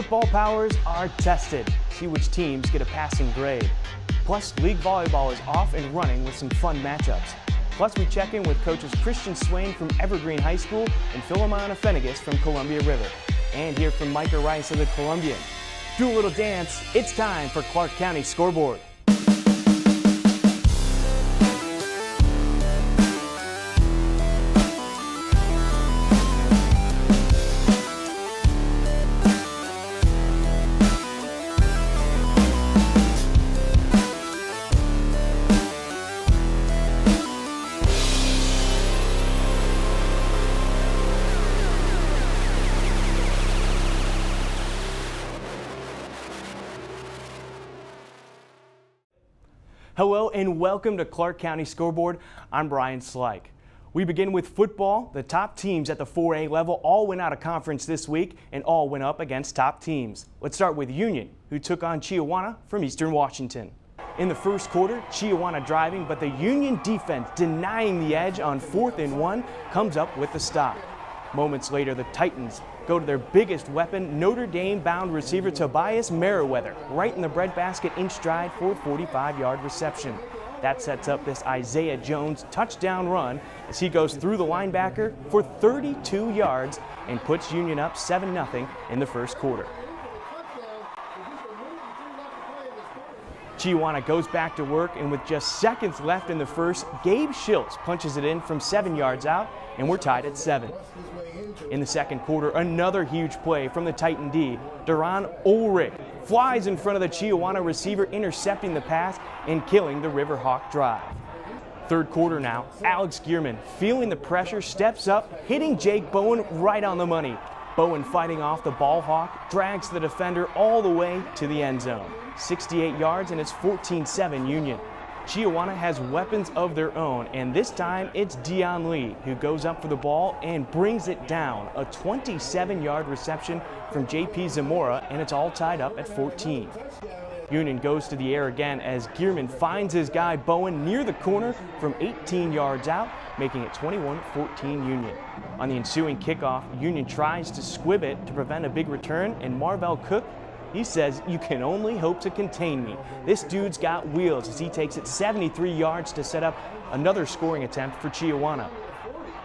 football powers are tested. See which teams get a passing grade. Plus, league volleyball is off and running with some fun matchups. Plus, we check in with coaches Christian Swain from Evergreen High School and Filomon Afenegus from Columbia River. And hear from Micah Rice of the Columbian. Do a little dance. It's time for Clark County Scoreboard. Hello and welcome to Clark County Scoreboard. I'm Bryan Sleik. We begin with football. The top teams at the 4A level all went out of conference this week and all went up against top teams. Let's start with Union, who took on Chiawana from Eastern Washington. In the first quarter, Chiawana driving, but the Union defense denying the edge on 4th and 1 comes up with the stop. Moments later, the Titans go to their biggest weapon, Notre Dame-bound receiver Tobias Merriweather, right in the breadbasket in stride for a 45-yard reception. That sets up this Isaiah Jones touchdown run as he goes through the linebacker for 32 yards and puts Union up 7-0 in the first quarter. Chiawana goes back to work, and with just seconds left in the first, Gabe Schiltz punches it in from 7 yards out, and we're tied at 7. In the second quarter, another huge play from the Titan D. Duran Ulrich flies in front of the Chiawana receiver, intercepting the pass and killing the Riverhawk drive. Third quarter now, Alex Gearman, feeling the pressure, steps up, hitting Jake Bowen right on the money. Bowen fighting off the ball hawk, drags the defender all the way to the end zone. 68 yards, and it's 14-7 Union. Chiawana has weapons of their own, and this time it's Dion Lee who goes up for the ball and brings it down. A 27-yard reception from J.P. Zamora, and it's all tied up at 14. Union goes to the air again as Gearman finds his guy Bowen near the corner from 18 yards out, making it 21-14 Union. On the ensuing kickoff, Union tries to squib it to prevent a big return, and Marvell Cook, he says, "You can only hope to contain me." This dude's got wheels as he takes it 73 yards to set up another scoring attempt for Chiawana.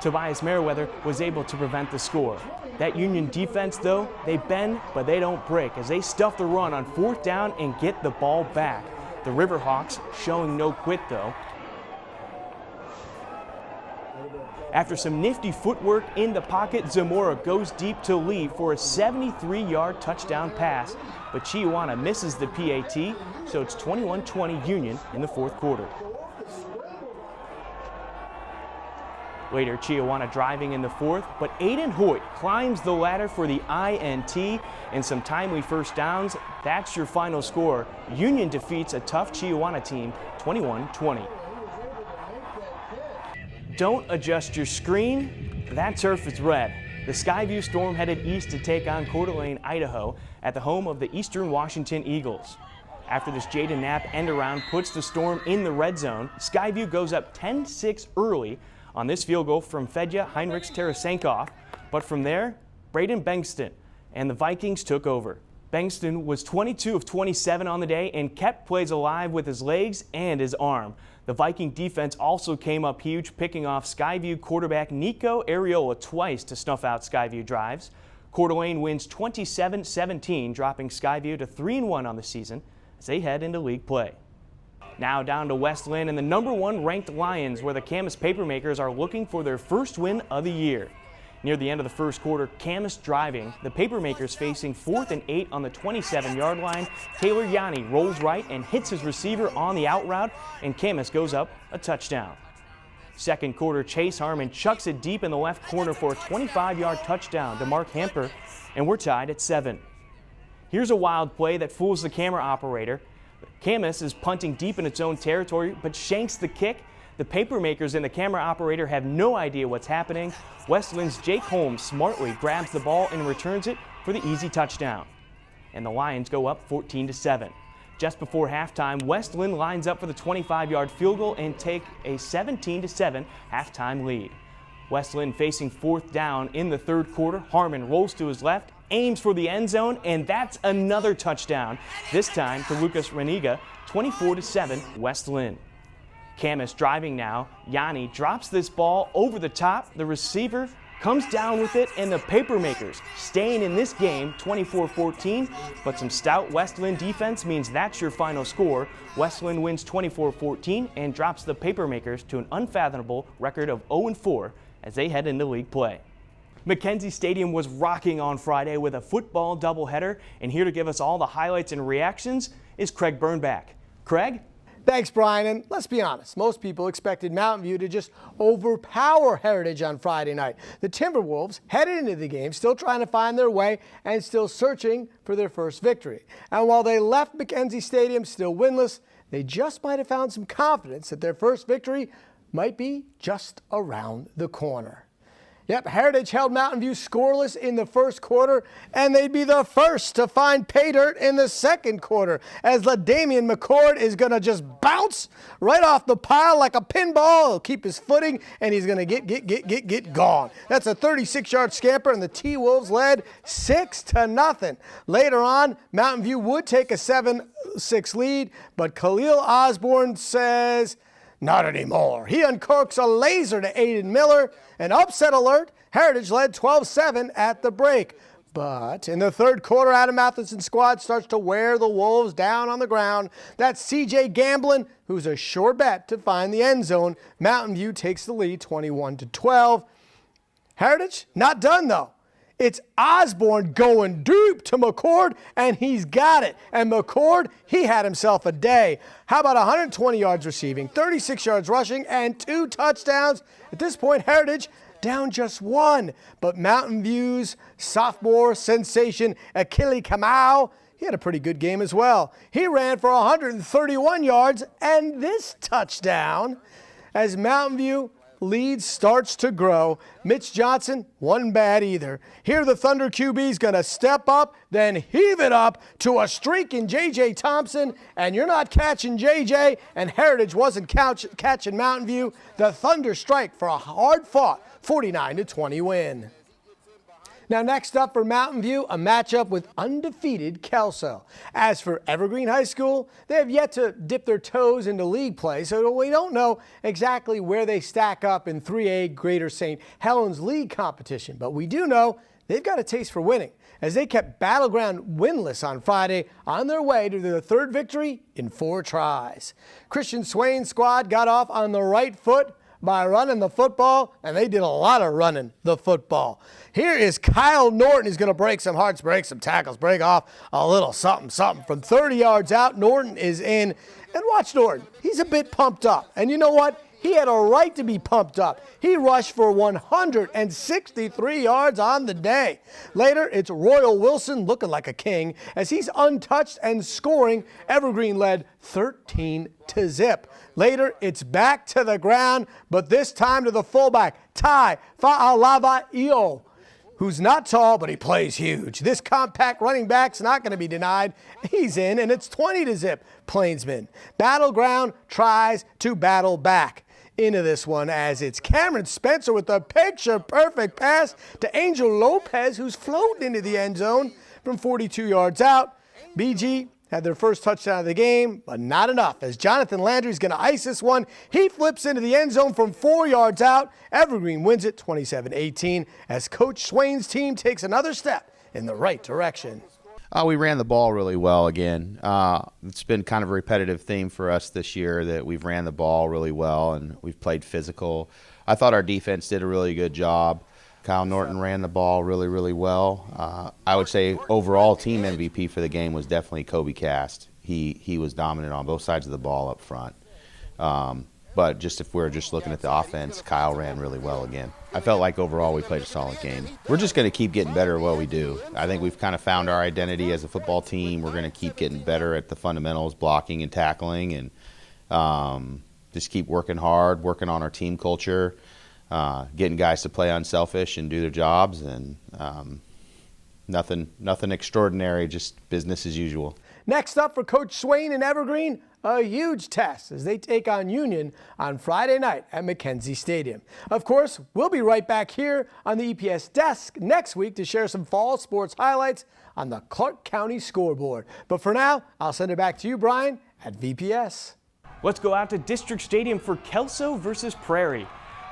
Tobias Merriweather was able to prevent the score. That Union defense, though, they bend, but they don't break as they stuff the run on 4th down and get the ball back. The Riverhawks showing no quit, though. After some nifty footwork in the pocket, Zamora goes deep to Lee for a 73-yard touchdown pass, but Chiawana misses the PAT, so it's 21-20 Union in the fourth quarter. Later, Chiawana driving in the fourth, but Aiden Hoyt climbs the ladder for the INT and some timely first downs. That's your final score. Union defeats a tough Chiawana team 21-20. Don't adjust your screen. That turf is red. The Skyview Storm headed east to take on Coeur d'Alene, Idaho, at the home of the Eastern Washington Eagles. After this Jaden Knapp end-around puts the Storm in the red zone, Skyview goes up 10-6 early on this field goal from Fedya Heinrichs Tarasenkoff, but from there, Braden Bengston and the Vikings took over. Bengston was 22 of 27 on the day and kept plays alive with his legs and his arm. The Viking defense also came up huge, picking off Skyview quarterback Nico Ariola twice to snuff out Skyview drives. Coeur d'Alene wins 27-17, dropping Skyview to 3-1 on the season as they head into league play. Now down to West Linn and the #1 ranked Lions, where the Camas Papermakers are looking for their first win of the year. Near the end of the first quarter, Camas driving, the Papermakers facing 4th and 8 on the 27-yard line. Taylor Yanni rolls right and hits his receiver on the out route, and Camas goes up a touchdown. Second quarter, Chase Harmon chucks it deep in the left corner for a 25-yard touchdown to Mark Hamper, and we're tied at 7. Here's a wild play that fools the camera operator. Camas is punting deep in its own territory, but shanks the kick. The Papermakers and the camera operator have no idea what's happening. West Linn's Jake Holmes smartly grabs the ball and returns it for the easy touchdown. And the Lions go up 14-7. Just before halftime, West Linn lines up for the 25-yard field goal and take a 17-7 halftime lead. West Linn facing 4th down in the third quarter. Harmon rolls to his left, aims for the end zone, and that's another touchdown, this time to Lucas Reniga, 24-7 West Linn. Camus driving now. Yanni drops this ball over the top. The receiver comes down with it, and the Papermakers staying in this game 24-14, but some stout West Linn defense means that's your final score. West Linn wins 24-14 and drops the Papermakers to an unfathomable record of 0-4 as they head into league play. McKenzie Stadium was rocking on Friday with a football doubleheader, and here to give us all the highlights and reactions is Craig Burnback. Craig? Thanks, Brian, and let's be honest, most people expected Mountain View to just overpower Heritage on Friday night. The Timberwolves headed into the game still trying to find their way and still searching for their first victory. And while they left McKenzie Stadium still winless, they just might have found some confidence that their first victory might be just around the corner. Yep, Heritage held Mountain View scoreless in the first quarter, and they'd be the first to find pay dirt in the second quarter, as LaDamian McCord is going to just bounce right off the pile like a pinball. He'll keep his footing, and he's going to get gone. That's a 36-yard scamper, and the T-Wolves led 6-0. Later on, Mountain View would take a 7-6 lead, but Khalil Osborne says, not anymore. He uncorks a laser to Aiden Miller. An upset alert. Heritage led 12-7 at the break. But in the third quarter, Adam Matheson's squad starts to wear the Wolves down on the ground. That's CJ Gamblin, who's a sure bet to find the end zone. Mountain View takes the lead 21-12. Heritage, not done though. It's Osborne going deep to McCord, and he's got it. And McCord, he had himself a day. How about 120 yards receiving, 36 yards rushing, and 2 touchdowns? At this point, Heritage down just 1. But Mountain View's sophomore sensation, Akili Kamau, he had a pretty good game as well. He ran for 131 yards and this touchdown. As Mountain View lead starts to grow, Mitch Johnson wasn't bad either. Here the Thunder QB's going to step up, then heave it up to a streak in J.J. Thompson, and you're not catching J.J., and Heritage wasn't catching Mountain View. The Thunder strike for a hard-fought 49-20 win. Now next up for Mountain View, a matchup with undefeated Kelso. As for Evergreen High School, they have yet to dip their toes into league play, so we don't know exactly where they stack up in 3A Greater St. Helens League competition. But we do know they've got a taste for winning, as they kept Battleground winless on Friday on their way to their third victory in 4 tries. Christian Swain's squad got off on the right foot by running the football, and they did a lot of running the football. Here is Kyle Norton. He's going to break some hearts, break some tackles, break off a little something. From 30 yards out, Norton is in. And watch Norton. He's a bit pumped up. And you know what? He had a right to be pumped up. He rushed for 163 yards on the day. Later, it's Royal Wilson looking like a king as he's untouched and scoring. Evergreen led 13-0. Later, it's back to the ground, but this time to the fullback, Tai Fa'alavaio, who's not tall, but he plays huge. This compact running back's not going to be denied. He's in, and it's 20-0, Plainsman. Battleground tries to battle back into this one as it's Cameron Spencer with a picture-perfect pass to Angel Lopez, who's floating into the end zone from 42 yards out. BG had their first touchdown of the game, but not enough, as Jonathan Landry's going to ice this one. He flips into the end zone from 4 yards out. Evergreen wins it 27-18 as Coach Swain's team takes another step in the right direction. We ran the ball really well again. It's been kind of a repetitive theme for us this year that we've ran the ball really well and we've played physical. I thought our defense did a really good job. Kyle Norton ran the ball really, really well. I would say overall team MVP for the game was definitely Kobe Cast. He was dominant on both sides of the ball up front. But just if we're just looking at the offense, Kyle ran really well again. I felt like overall we played a solid game. We're just going to keep getting better at what we do. I think we've kind of found our identity as a football team. We're going to keep getting better at the fundamentals, blocking and tackling, and just keep working hard, working on our team culture, getting guys to play unselfish and do their jobs, and nothing extraordinary, just business as usual. Next up for Coach Swain and Evergreen, a huge test as they take on Union on Friday night at McKenzie Stadium. Of course, we'll be right back here on the EPS desk next week to share some fall sports highlights on the Clark County Scoreboard. But for now, I'll send it back to you, Brian, at VPS. Let's go out to District Stadium for Kelso versus Prairie.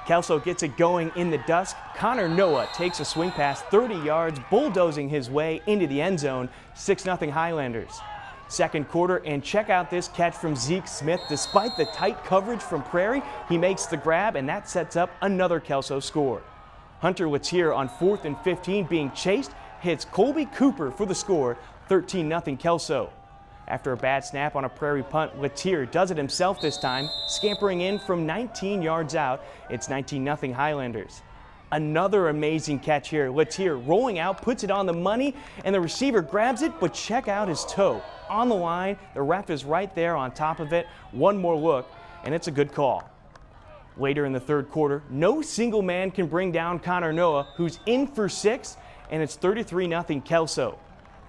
Kelso gets it going in the dusk. Connor Noah takes a swing pass 30 yards, bulldozing his way into the end zone, 6-0 Highlanders. Second quarter, and check out this catch from Zeke Smith. Despite the tight coverage from Prairie, he makes the grab, and that sets up another Kelso score. Hunter Latier on 4th and 15 being chased, hits Colby Cooper for the score, 13-0 Kelso. After a bad snap on a Prairie punt, Latier does it himself this time, scampering in from 19 yards out. It's 19-0 Highlanders. Another amazing catch here. Latier rolling out, puts it on the money, and the receiver grabs it, but check out his toe. On the line, the ref is right there on top of it. One more look, and it's a good call. Later in the third quarter, no single man can bring down Connor Noah, who's in for 6, and it's 33-0 Kelso.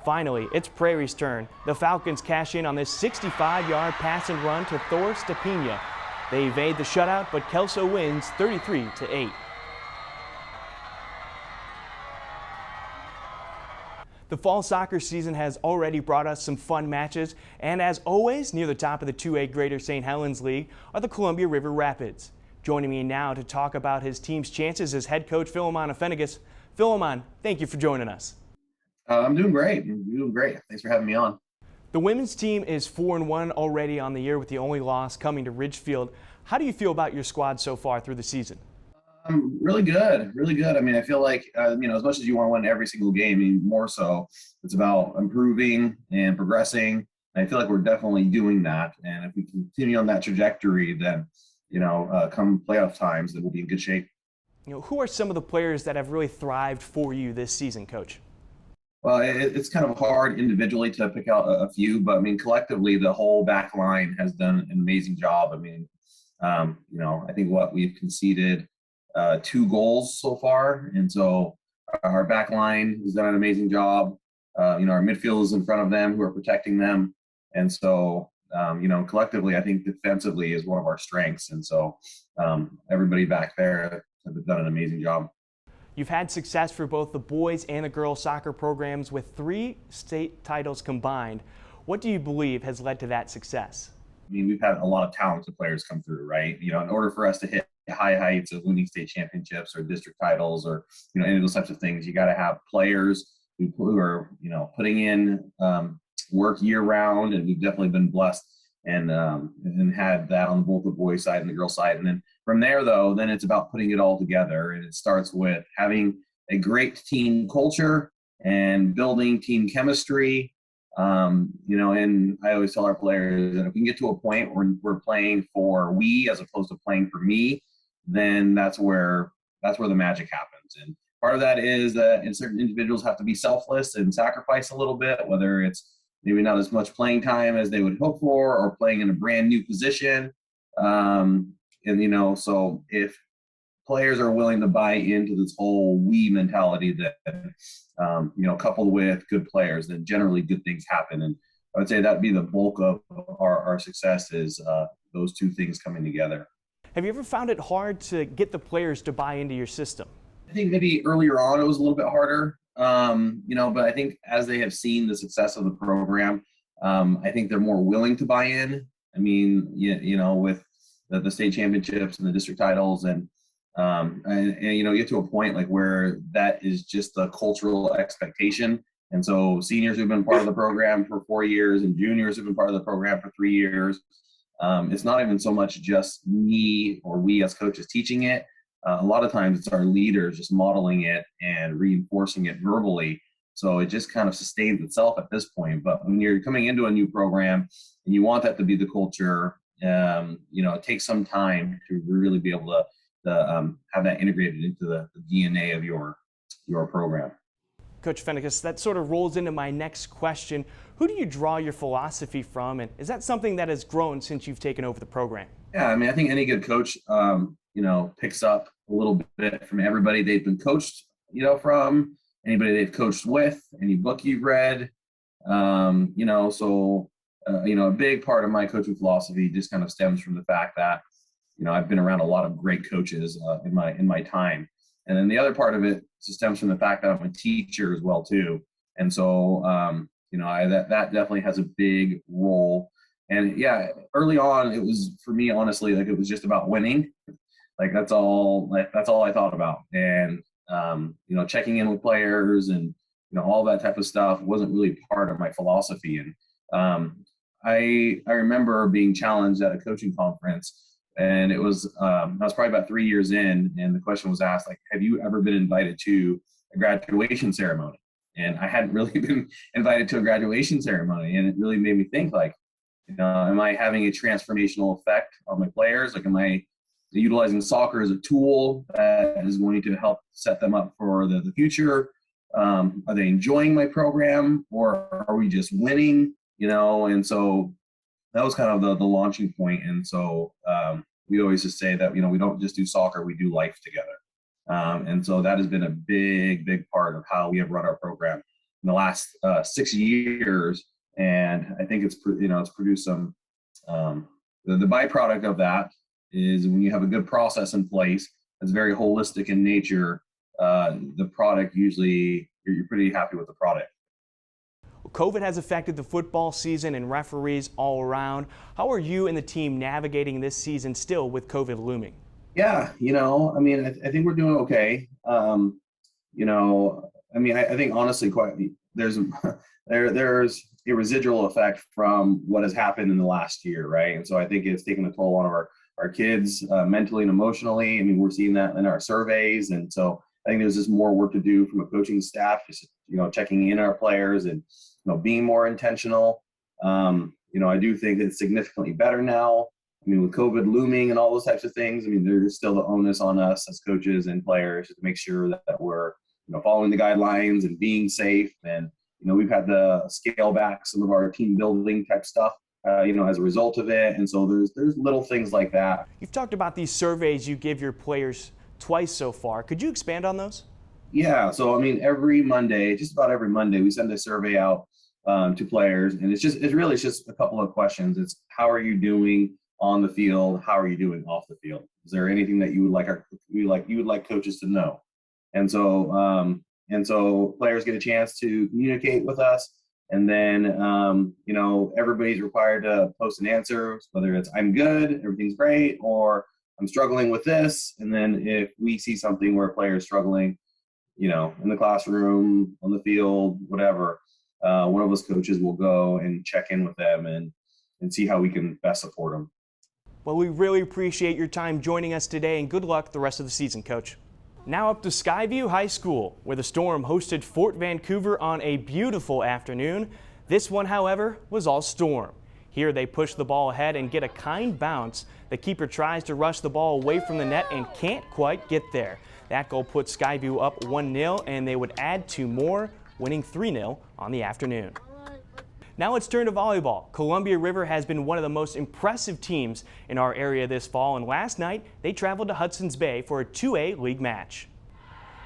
Finally, it's Prairie's turn. The Falcons cash in on this 65-yard pass and run to Thor Stepina. They evade the shutout, but Kelso wins 33-8. The fall soccer season has already brought us some fun matches, and as always, near the top of the 2A Greater St. Helens League are the Columbia River Rapids. Joining me now to talk about his team's chances is head coach Filomon Afenegus. Filomon, thank you for joining us. I'm doing great. Thanks for having me on. The women's team is 4-1 already on the year, with the only loss coming to Ridgefield. How do you feel about your squad so far through the season? Really good. I mean, I feel like, as much as you want to win every single game, I mean, more so, it's about improving and progressing. And I feel like we're definitely doing that. And if we continue on that trajectory, then, come playoff times, then we'll be in good shape. Who are some of the players that have really thrived for you this season, Coach? Well, it's kind of hard individually to pick out a few, but I mean, collectively, the whole back line has done an amazing job. I mean, I think we've conceded 2 goals so far. And so our back line has done an amazing job. Our midfield is in front of them, who are protecting them. And so, collectively, I think defensively is one of our strengths. And so everybody back there has done an amazing job. You've had success for both the boys and the girls soccer programs with 3 state titles combined. What do you believe has led to that success? I mean, we've had a lot of talented players come through, right? In order for us to hit high heights of winning state championships or district titles or, any of those types of things, you got to have players who are, putting in work year round. And we've definitely been blessed and had that on both the boys side and the girls side. And then from there, though, then it's about putting it all together. And it starts with having a great team culture and building team chemistry. And I always tell our players that if we can get to a point where we're playing for we as opposed to playing for me, then that's where the magic happens. And part of that is that certain individuals have to be selfless and sacrifice a little bit, whether it's maybe not as much playing time as they would hope for or playing in a brand new position. So if players are willing to buy into this whole we mentality that, coupled with good players, then generally good things happen. And I would say that'd be the bulk of our success is those 2 things coming together. Have you ever found it hard to get the players to buy into your system? I think maybe earlier on it was a little bit harder, but I think as they have seen the success of the program, I think they're more willing to buy in. I mean, with the state championships and the district titles and get to a point like where that is just a cultural expectation. And so seniors who've been part of the program for 4 years and juniors who've been part of the program for 3 years, it's not even so much just me or we as coaches teaching it. A lot of times it's our leaders just modeling it and reinforcing it verbally. So it just kind of sustains itself at this point. But when you're coming into a new program and you want that to be the culture, it takes some time to really be able to have that integrated into the DNA of your program. Coach Afenegus, that sort of rolls into my next question. Who do you draw your philosophy from, and is that something that has grown since you've taken over the program? Yeah, I mean, I think any good coach, picks up a little bit from everybody they've been coached, from, anybody they've coached with, any book you've read, A big part of my coaching philosophy just kind of stems from the fact that, I've been around a lot of great coaches in my time. And then the other part of it stems from the fact that I'm a teacher as well too. And so, that definitely has a big role. And yeah, early on, it was for me, honestly, like it was just about winning. Like that's all I thought about. And, checking in with players and, all that type of stuff wasn't really part of my philosophy. And I remember being challenged at a coaching conference, and it was I was probably about 3 years in, and the question was asked, like, have you ever been invited to a graduation ceremony? And I hadn't really been invited to a graduation ceremony, and it really made me think, like, am I having a transformational effect on my players? Like, am I utilizing soccer as a tool that is going to help set them up for the future? Are they enjoying my program, or are we just winning? And so that was kind of the launching point. And so we always just say that, we don't just do soccer, we do life together. And so that has been a big, big part of how we have run our program in the last 6 years. And I think it's produced some, the byproduct of that is when you have a good process in place that's very holistic in nature, the product usually, you're pretty happy with the product. COVID has affected the football season and referees all around. How are you and the team navigating this season still with COVID looming? Yeah, I think we're doing okay. I think honestly, there's a residual effect from what has happened in the last year, right? And so I think it's taken a toll on our kids mentally and emotionally. I mean, we're seeing that in our surveys. And so I think there's just more work to do from a coaching staff, just, checking in our players and, being more intentional. I do think it's significantly better now. I mean, with COVID looming and all those types of things, there's still the onus on us as coaches and players to make sure that we're, following the guidelines and being safe. And, we've had to scale back some of our team building type stuff, as a result of it. And so there's little things like that. You've talked about these surveys you give your players twice so far. Could you expand on those? Yeah. So, every Monday, just about every Monday, we send a survey out to players, and it's just a couple of questions. It's how are you doing on the field? How are you doing off the field? Is there anything that you would like coaches to know? And so players get a chance to communicate with us, and then everybody's required to post an answer, whether it's I'm good, everything's great, or I'm struggling with this. And then if we see something where a player is struggling, in the classroom, on the field, whatever, one of us coaches will go and check in with them and see how we can best support them. Well, we really appreciate your time joining us today, and good luck the rest of the season, Coach. Now up to Skyview High School, where the Storm hosted Fort Vancouver on a beautiful afternoon. This one, however, was all Storm. Here they push the ball ahead and get a kind bounce. The keeper tries to rush the ball away from the net and can't quite get there. That goal puts Skyview up 1-0, and they would add 2 more, winning 3-0 on the afternoon. Now let's turn to volleyball. Columbia River has been one of the most impressive teams in our area this fall, and last night they traveled to Hudson's Bay for a 2A league match.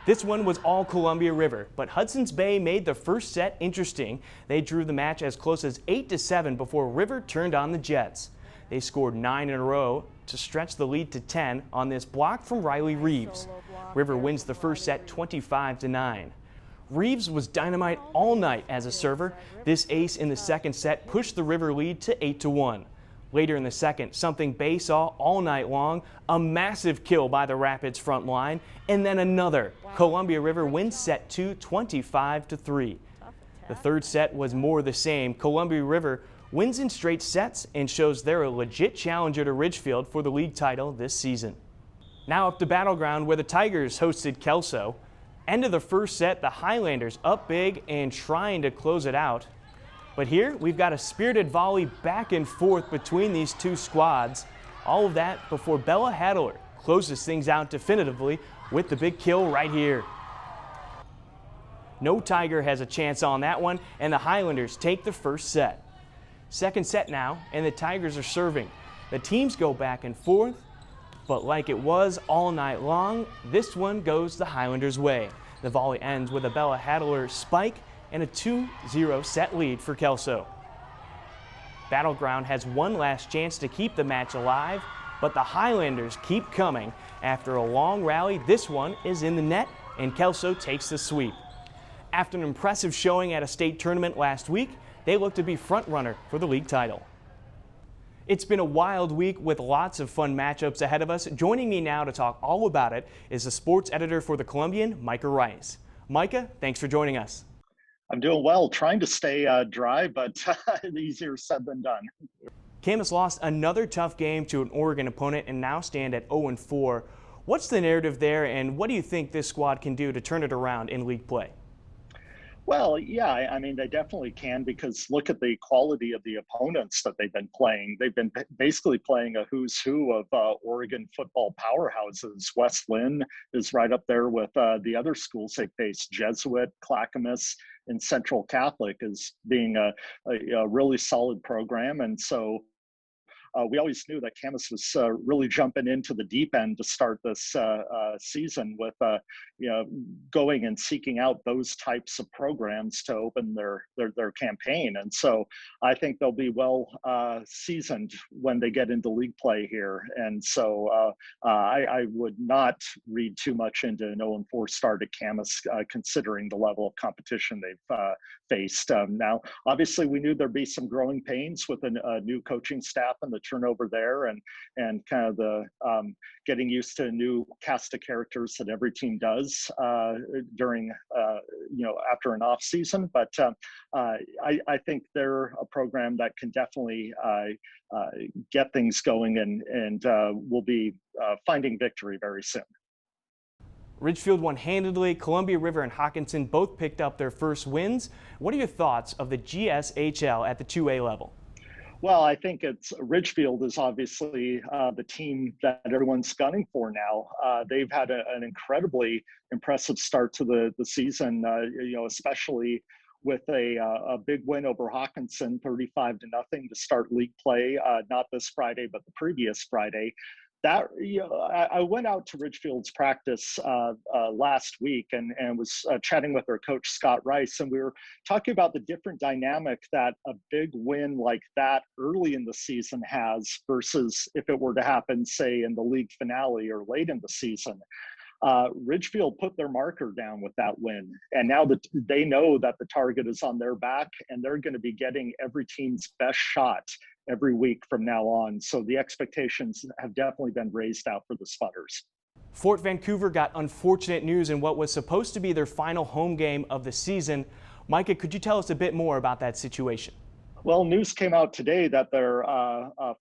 This one was all Columbia River, but Hudson's Bay made the first set interesting. They drew the match as close as 8-7 before River turned on the Jets. They scored 9 in a row to stretch the lead to 10 on this block from Riley Reeves. River wins the first set 25-9. Reeves was dynamite all night as a server. This ace in the second set pushed the River lead to 8-1. Later in the second, something Bay saw all night long, a massive kill by the Rapids front line, and then another. Columbia River wins set 2, 25-3. The third set was more the same. Columbia River wins in straight sets and shows they're a legit challenger to Ridgefield for the league title this season. Now up to Battleground, where the Tigers hosted Kelso. End of the first set, the Highlanders up big and trying to close it out. But here we've got a spirited volley back and forth between these two squads. All of that before Bella Hadler closes things out definitively with the big kill right here. No Tiger has a chance on that one, and the Highlanders take the first set. Second set now, and the Tigers are serving. The teams go back and forth, but like it was all night long, this one goes the Highlanders' way. The volley ends with a Bella Hadler spike and a 2-0 set lead for Kelso. Battleground has one last chance to keep the match alive, but the Highlanders keep coming. After a long rally, this one is in the net, and Kelso takes the sweep. After an impressive showing at a state tournament last week, they look to be front-runner for the league title. It's been a wild week with lots of fun matchups ahead of us. Joining me now to talk all about it is the sports editor for the Columbian, Micah Rice. Micah, thanks for joining us. I'm doing well, trying to stay dry, but easier said than done. Camas lost another tough game to an Oregon opponent and now stand at 0-4. What's the narrative there, and what do you think this squad can do to turn it around in league play? Well, yeah, I mean, they definitely can, because look at the quality of the opponents that they've been playing. They've been basically playing a who's who of Oregon football powerhouses. West Lynn is right up there with the other schools they face, Jesuit, Clackamas, and Central Catholic as being a really solid program. And so we always knew that Camas was really jumping into the deep end to start this season with going and seeking out those types of programs to open their campaign. And so I think they'll be well seasoned when they get into league play here. And so I would not read too much into an 0-4 start at Camas, considering the level of competition they've faced. Now, obviously, we knew there'd be some growing pains with a new coaching staff and the turnover there, and kind of the getting used to a new cast of characters that every team does during after an off season. But I think they're a program that can definitely get things going, and will be finding victory very soon. Ridgefield won handedly. Columbia River and Hockinson both picked up their first wins. What are your thoughts of the GSHL at the 2A level? Well, I think Ridgefield is obviously the team that everyone's gunning for now. They've had an incredibly impressive start to the season, especially with a big win over Hockinson, 35-0 to start league play, not this Friday, but the previous Friday. I went out to Ridgefield's practice last week and was chatting with their coach, Scott Rice, and we were talking about the different dynamic that a big win like that early in the season has versus if it were to happen, say, in the league finale or late in the season. Ridgefield put their marker down with that win, and now that they know that the target is on their back, and they're going to be getting every team's best shot every week from now on. So the expectations have definitely been raised out for the Spudders. Fort Vancouver got unfortunate news in what was supposed to be their final home game of the season. Micah, could you tell us a bit more about that situation? Well, news came out today that their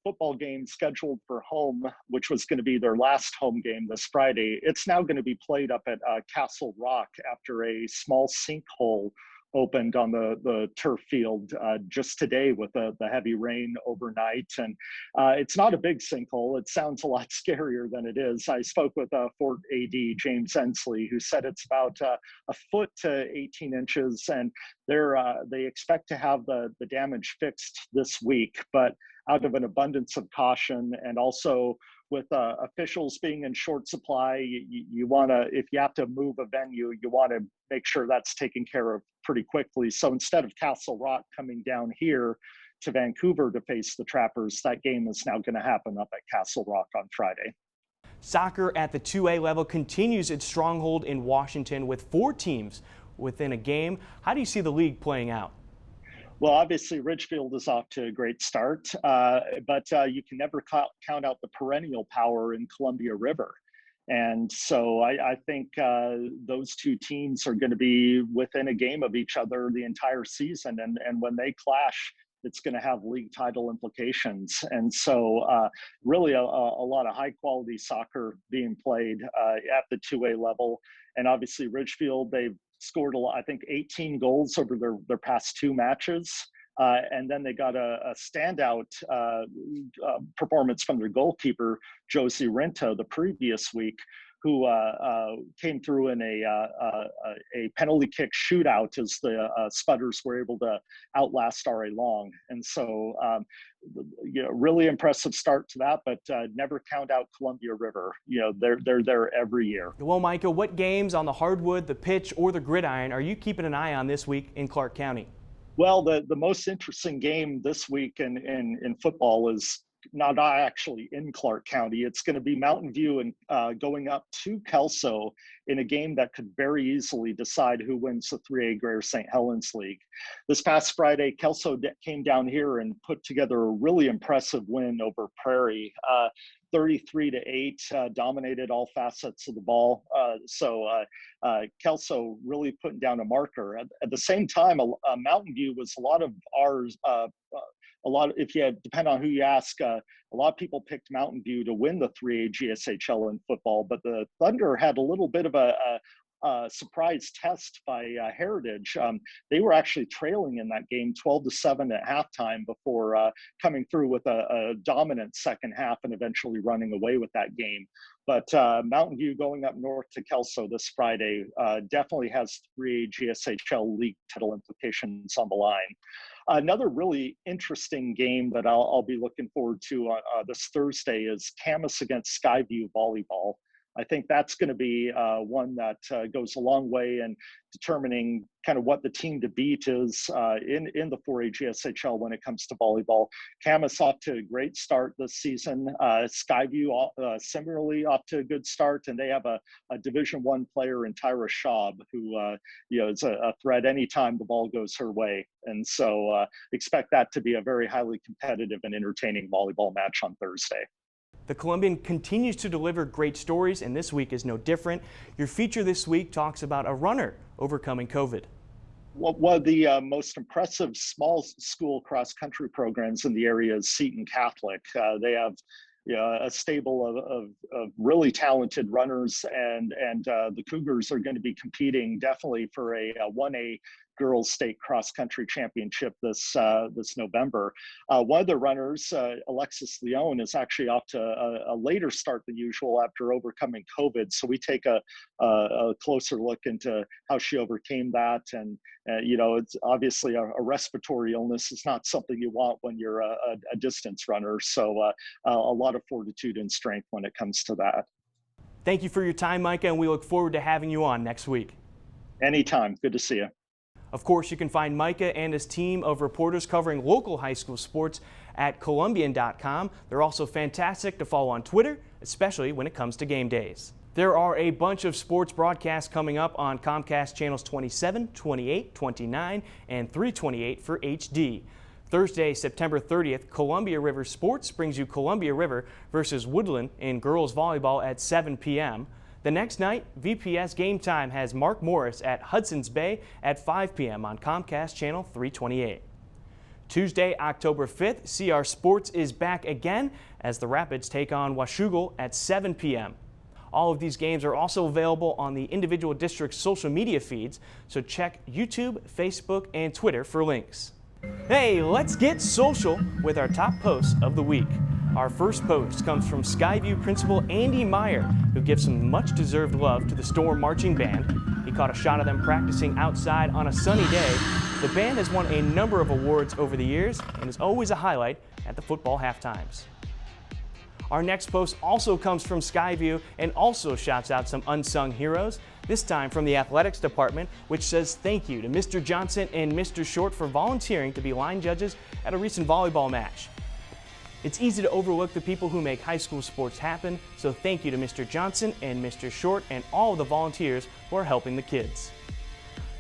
football game scheduled for home, which was going to be their last home game this Friday, it's now going to be played up at Castle Rock after a small sinkhole opened on the turf field just today with the heavy rain overnight. And it's not a big sinkhole. It sounds a lot scarier than it is. I spoke with Fort AD James Ensley, who said it's about a foot to 18 inches, and they expect to have the damage fixed this week. But out of an abundance of caution, and also with officials being in short supply, you want to, if you have to move a venue, you want to make sure that's taken care of pretty quickly. So instead of Castle Rock coming down here to Vancouver to face the Trappers, that game is now going to happen up at Castle Rock on Friday. Soccer at the 2A level continues its stronghold in Washington with 4 teams within a game. How do you see the league playing out? Well, obviously, Ridgefield is off to a great start, but you can never count out the perennial power in Columbia River. And so I think those two teams are going to be within a game of each other the entire season. And when they clash, it's going to have league title implications. And so really a lot of high quality soccer being played at the 2A level. And obviously Ridgefield, they've scored I think 18 goals over their past 2 matches. And then they got a standout performance from their goalkeeper, Josie Renta, the previous week, who came through in a penalty kick shootout as the Spudders were able to outlast RA Long. And so, really impressive start to that, but never count out Columbia River. They're there every year. Well, Micah, what games on the hardwood, the pitch, or the gridiron are you keeping an eye on this week in Clark County? Well, the most interesting game this week in football is not actually in Clark County. It's going to be Mountain View and going up to Kelso in a game that could very easily decide who wins the 3A Greater St. Helens League. This past Friday, Kelso came down here and put together a really impressive win over Prairie. 33-8, dominated all facets of the ball. So Kelso really putting down a marker. At the same time, Mountain View was a lot of ours. If you depend on who you ask, a lot of people picked Mountain View to win the 3A GSHL in football, but the Thunder had a little bit of a surprise test by Heritage. They were actually trailing in that game 12-7 at halftime before coming through with a dominant second half and eventually running away with that game. But Mountain View going up north to Kelso this Friday definitely has 3A GSHL league title implications on the line. Another really interesting game that I'll be looking forward to this Thursday is Camas against Skyview volleyball. I think that's going to be one that goes a long way in determining kind of what the team to beat is in the 4A GSHL when it comes to volleyball. Camas off to a great start this season. Skyview similarly off to a good start, and they have a Division I player in Tyra Schaub who is a threat anytime the ball goes her way. And so expect that to be a very highly competitive and entertaining volleyball match on Thursday. The Columbian continues to deliver great stories, and this week is no different. Your feature this week talks about a runner overcoming COVID. One of the most impressive small school cross-country programs in the area is Seton Catholic. They have a stable of really talented runners, and the Cougars are going to be competing definitely for a 1A girls state cross country championship this November. One of the runners, Alexis Leone, is actually off to a later start than usual after overcoming COVID. So we take a closer look into how she overcame that. And it's obviously a respiratory illness is not something you want when you're a distance runner. So a lot of fortitude and strength when it comes to that. Thank you for your time, Micah, and we look forward to having you on next week. Anytime. Good to see you. Of course, you can find Micah and his team of reporters covering local high school sports at Columbian.com. They're also fantastic to follow on Twitter, especially when it comes to game days. There are a bunch of sports broadcasts coming up on Comcast channels 27, 28, 29, and 328 for HD. Thursday, September 30th, Columbia River Sports brings you Columbia River versus Woodland in girls volleyball at 7 p.m. The next night, VPS Game Time has Mark Morris at Hudson's Bay at 5 p.m. on Comcast Channel 328. Tuesday, October 5th, CR Sports is back again as the Rapids take on Washougal at 7 p.m. All of these games are also available on the individual district's social media feeds, so check YouTube, Facebook, and Twitter for links. Hey, let's get social with our top posts of the week. Our first post comes from Skyview Principal Andy Meyer, who gives some much-deserved love to the Storm Marching Band. He caught a shot of them practicing outside on a sunny day. The band has won a number of awards over the years and is always a highlight at the football halftimes. Our next post also comes from Skyview and also shouts out some unsung heroes, this time from the athletics department, which says thank you to Mr. Johnson and Mr. Short for volunteering to be line judges at a recent volleyball match. It's easy to overlook the people who make high school sports happen, so thank you to Mr. Johnson and Mr. Short and all of the volunteers who are helping the kids.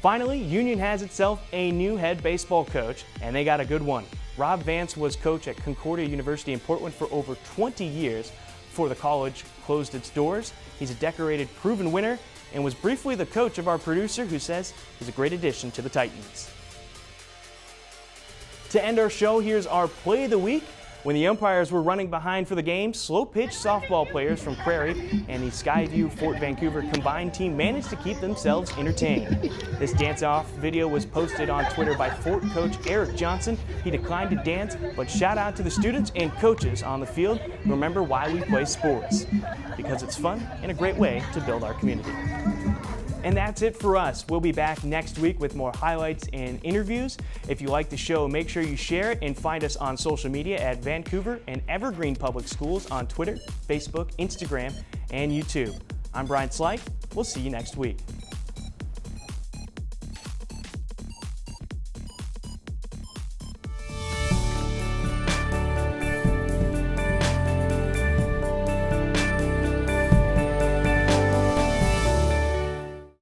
Finally, Union has itself a new head baseball coach, and they got a good one. Rob Vance was coach at Concordia University in Portland for over 20 years before the college closed its doors. He's a decorated, proven winner and was briefly the coach of our producer, who says he's a great addition to the Titans. To end our show, here's our play of the week. When the umpires were running behind for the game, slow-pitch softball players from Prairie and the Skyview-Fort Vancouver combined team managed to keep themselves entertained. This dance-off video was posted on Twitter by Fort coach Eric Johnson. He declined to dance, but shout out to the students and coaches on the field. Remember why we play sports, because it's fun and a great way to build our community. And that's it for us. We'll be back next week with more highlights and interviews. If you like the show, make sure you share it and find us on social media at Vancouver and Evergreen Public Schools on Twitter, Facebook, Instagram, and YouTube. I'm Bryan Sleik. We'll see you next week.